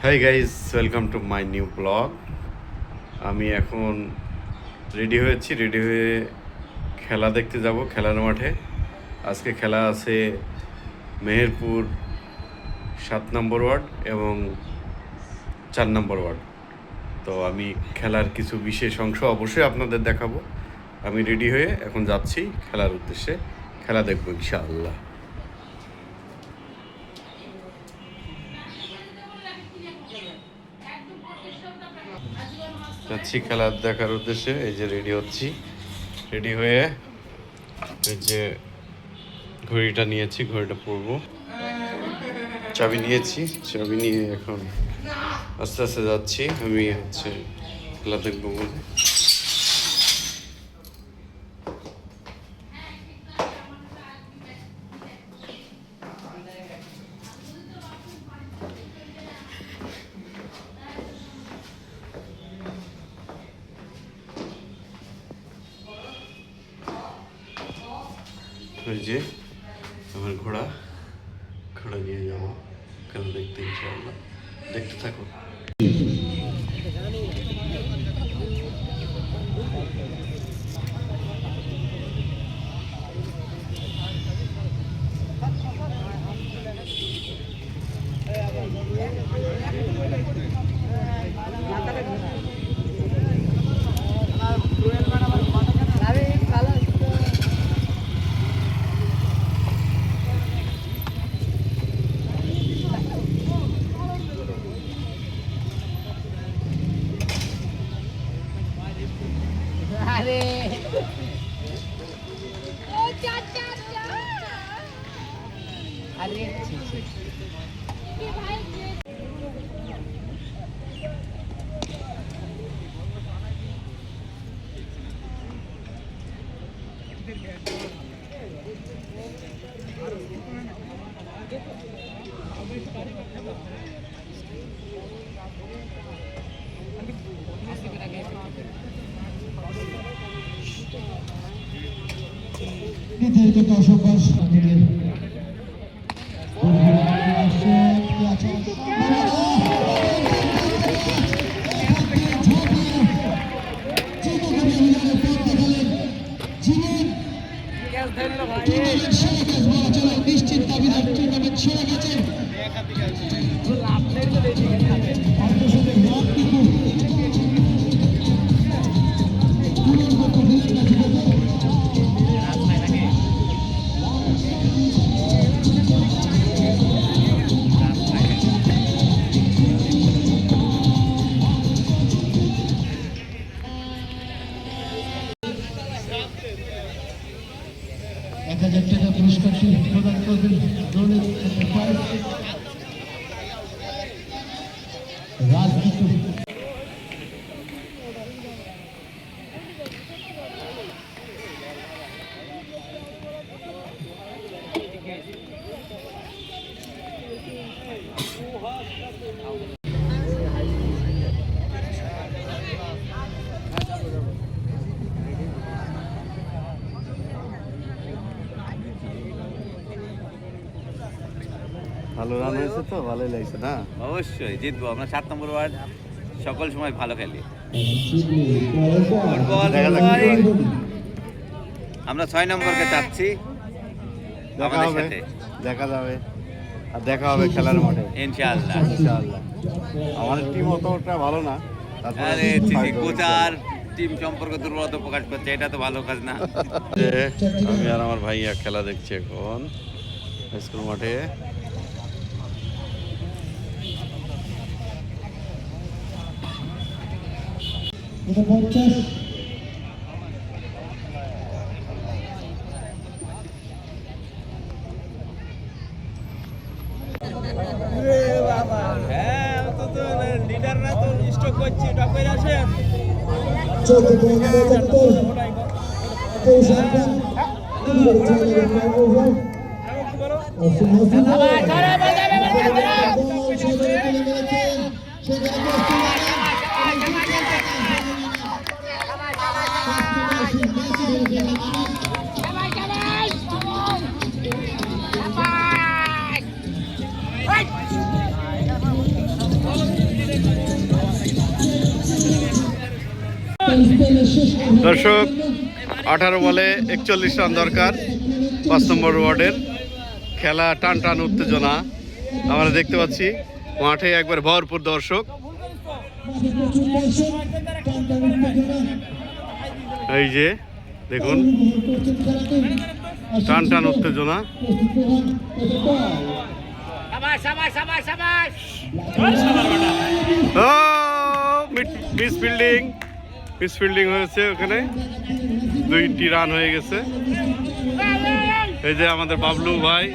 Hi guys, welcome to my new blog. আমি এখন ready হয়ে খেলা দেখতে যাব খেলার মাঠে। আজকে খেলা আছে মেহেরপুর 7 নম্বর ওয়ার্ড এবং 4 নম্বর ওয়ার্ড। তো আমি খেলার কিছু বিশেষ অংশ অবশ্যই আপনাদের দেখাবো। আমি রেডি হয়ে এখন যাচ্ছি খেলার উদ্দেশ্যে। খেলা দেখবো ইনশাআল্লাহ। যাচ্ছি খেলা দেখার উদ্দেশ্যে। এই যে রেডি হচ্ছি, রেডি হয়ে এই যে ঘড়িটা নিয়েছি, ঘড়িটা পরবো, চাবি নিয়েছি, চাবি নিয়ে এখন আস্তে আস্তে যাচ্ছি। আমি খেলা দেখবো বলে। ওই যে আমার ঘোড়া নিয়ে যাবো খেলা দেখতে ইনশাআল্লাহ। দেখতে থাকো। अरे अरे নির্ধারিত 10 ওভার আমাদের নিশ্চিত দাবিদার টুর্নামেন্ট সেরে গেছে। টাকা পুরস্কারটি প্রদান করবেন রাজনীতি। ভালো রান হয়েছে তো, ভালোই লাগছে না? অবশ্যই জিতবো। আমরা 7 নম্বর ওয়ার্ড সকল সময় ভালো খেলি। দেখা যাক কি হয়। আমরা 6 নম্বরকে চাচ্ছি দেখা আমাদের হবে, সাথে। দেখা যাবে আর দেখা হবে খেলার মাঠে ইনশাআল্লাহ। ইনশাআল্লাহ। আমাদের টিম অতটা ভালো না, তারপরে আরে কোচ আর টিম সম্পর্ক দুর্বলতা প্রকাশ করছে, এটা তো ভালো কাজ না। যে আমি আর আমার ভাইয়া খেলা দেখছি এখন স্কুল মাঠে। লিডাররা তো স্টক করছে, টপের আসেন। Hey! দর্শক 18 বলে 41 রান দরকার 5 নম্বর ওয়ার্ডের খেলা টান টান উত্তেজনা আমরা দেখতে পাচ্ছি মাঠে একবার ভরপুর দর্শক এই যে দেখুন টান টান উত্তেজনা মিস ফিল্ডিং হয়েছে ওখানে 2টি রান হয়ে গেছে এই যে আমাদের বাবলু ভাই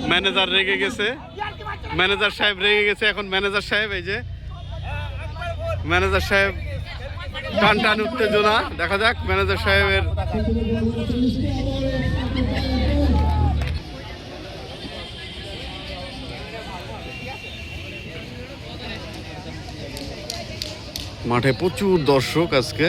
ম্যানেজার রেগে গেছে ম্যানেজার সাহেব রেগে গেছে এখন ম্যানেজার সাহেব এই যে ম্যানেজার সাহেব টান টান উত্তেজনা দেখা যাক ম্যানেজার সাহেবের মাঠে প্রচুর দর্শক আজকে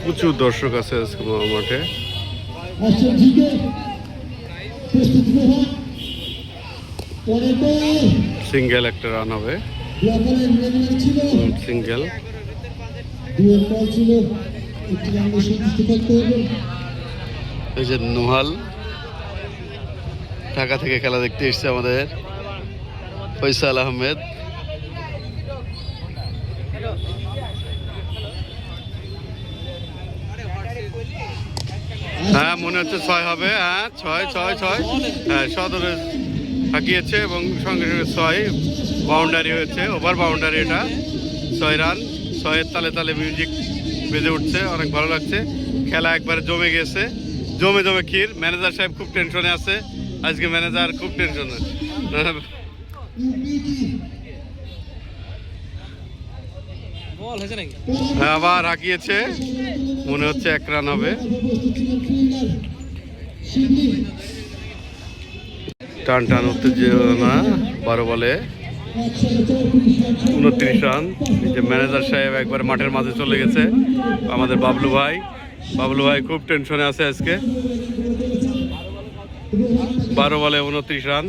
প্রচুর দর্শক আছে আজকে মাঠে সিঙ্গেল একটা রান হবে সিঙ্গেল এই যে নোহাল ঢাকা থেকে খেলা দেখতে এসছে আমাদের ফয়সাল আহমেদ হ্যাঁ মনে হচ্ছে 6 হবে হ্যাঁ 6 হ্যাঁ সদরে হাঁকিয়েছে এবং সঙ্গে সঙ্গে 6 বাউন্ডারি হয়েছে ওভার বাউন্ডারি এটা 6 রান 6-এর তালে তালে মিউজিক বেজে উঠছে অনেক ভালো লাগছে খেলা একবারে জমে গেছে জমে ক্ষীর ম্যানেজার সাহেব খুব টেনশনে আছে আজকে ম্যানেজার খুব টেনশনে আবার হাঁকিয়েছে মনে হচ্ছে 1 রান হবে টান টান উত্তেজনা 12 বলে 29 রান যে ম্যানেজার সাহেব একবার মাঠের মাঝে চলে গেছে আমাদের বাবলু ভাই খুব টেনশনে আছে আজকে 12 বলে 29 রান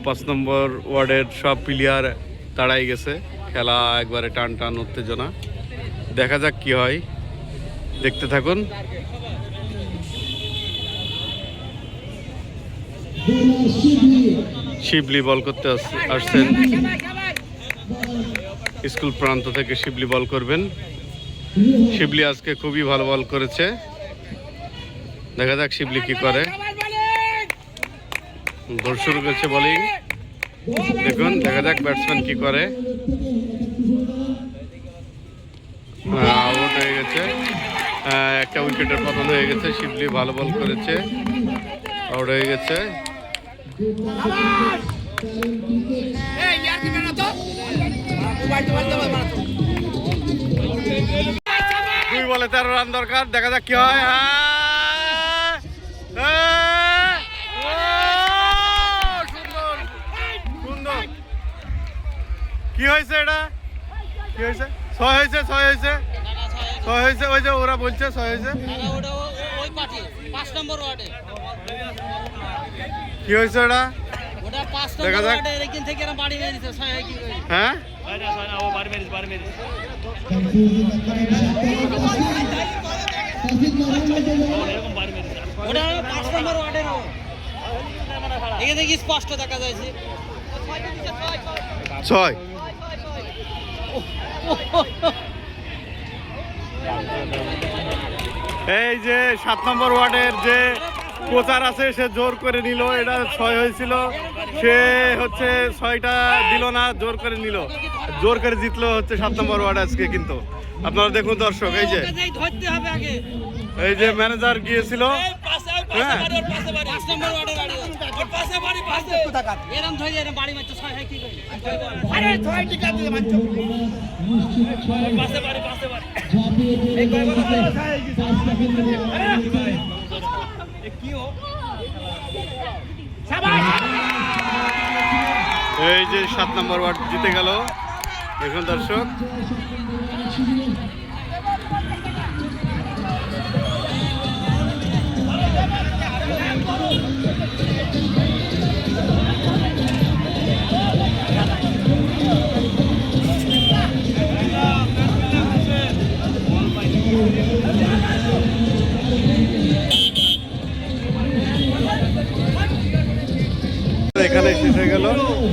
5 নম্বর ওয়ার্ডের সব প্লেয়ার তাড়াই গেছে খেলা একবারে টান টান উত্তেজনা দেখা যাক কি হয় দেখতে থাকুন শিবলি বল করতে আসছেন স্কুল প্রান্ত থেকে শিবলি বল করবেন শিবলি আজকে খুবই ভালো বল করেছে দেখা যাক শিবলি কি করে দৌড় শুরু করেছে বোলিং দেখুন দেখা যাক ব্যাটসম্যান কি করে আউট হয়ে গেছে একটা উইকেটের পতন হয়ে গেছে শিবলি ভালো বল করেছে আউট হয়ে গেছে 2 বলে 13 রান দরকার দেখা যাক কি হয় সুন্দর কি হয়েছে এটা কি হয়েছে 6 হয়েছে ওই যে ওরা বলছে 6 হয়েছে কি হয়েছে ওটা দেখা যাক হ্যাঁ স্পষ্ট দেখা যাচ্ছে 6 এই যে 7 নম্বর ওয়ার্ডের যে কোচার আছে সে জোর করে নিল এটা 6 হয়েছিল সে হচ্ছে 6টা দিল না জোর করে নিল জোর করে জিতলো হচ্ছে 7 নম্বর ওয়ার্ড আজকে কিন্তু আপনারা দেখুন দর্শক এই যে ম্যানেজার গিয়েছিল হ্যাঁ এই যে 7 নম্বর ওয়ার্ড জিতে গেল দেখুন দর্শক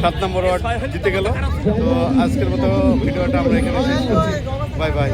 7 নম্বর ওয়ার্ড জিতে গেল। তো আজকের মতো ভিডিওটা আমরা এখানে শেষ করছি। Bye bye.